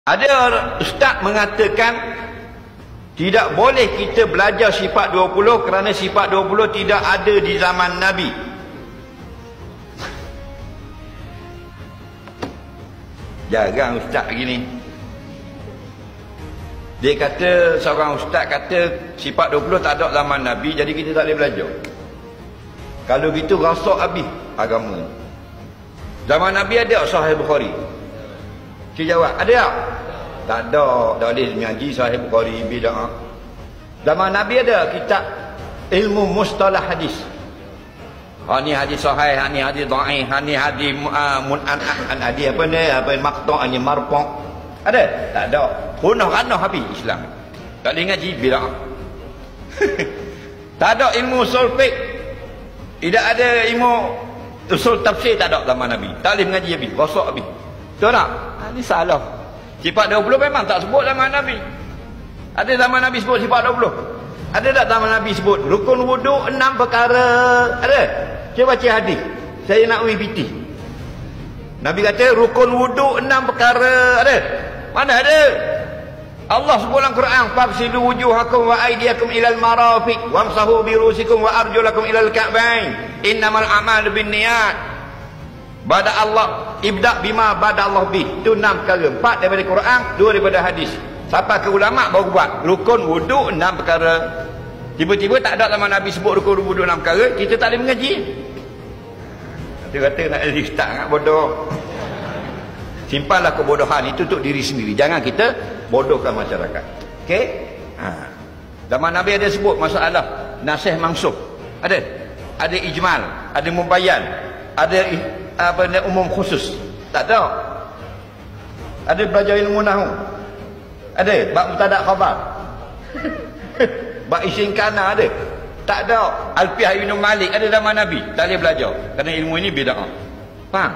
Ada ustaz mengatakan tidak boleh kita belajar sifat 20 kerana sifat 20 tidak ada di zaman Nabi. Jarang ustaz begini. Dia kata, seorang ustaz kata sifat 20 tak ada zaman Nabi, jadi kita tak boleh belajar. Kalau gitu rosak habis agama. Zaman Nabi ada Sahih Bukhari? Cik jawab, ada tak? Tak ada. Tak boleh mengaji Sahih Bukhari, bid'ah. Zaman Nabi ada kitab ilmu mustalah hadis. Ni hadis sahih, ni hadis dhaif, ni hadis hadis apa ni, apa maqta', ni marfu'. Ada? Tak ada. Punah-ranah habis Islam. Tak boleh ngaji bid'ah. Tak ada ilmu usul fiqh. Tidak ada ilmu usul tafsir, tak ada zaman Nabi. Tak boleh mengaji habis, rosak habis. Betul tak? Ini salah. Sifat 20 memang tak sebut zaman Nabi. Ada zaman Nabi sebut sifat 20? Ada tak zaman Nabi sebut rukun wuduk 6 perkara? Ada? Cuba baca hadis. Saya nak UPT. Nabi kata rukun wuduk 6 perkara. Ada? Mana ada? Allah sebut dalam Quran, fafsilu wujuhakum wa aydiyakum ilal marafiq wamsahu bi rusikum wa arjulakum ilal ka'bain. Innamal a'malu binniyat. Bada Allah ibda bima bada Allah bi. Itu 6 perkara. 4 daripada Quran, 2 daripada hadis. Sampai ke ulama baru buat rukun wuduk 6 perkara. Tiba-tiba tak ada zaman Nabi sebut rukun wuduk 6 perkara, kita tak boleh mengaji. Dia kata nak jadi ustaz nak bodoh. Simpanlah kebodohan itu untuk diri sendiri. Jangan kita bodohkan masyarakat. Okey? Zaman Nabi ada sebut masalah nasih mansuh. Ada? Ada ijmal, ada mubayyan, ada apa ni, umum khusus. Tak ada. Ada belajar ilmu nahwu. Ada bab mubtada khabar. Bab isim kana ada. Tak ada. Alfiah Ibn Malik ada zaman Nabi. Tak boleh belajar. Kerana ilmu ini bid'ah. Faham?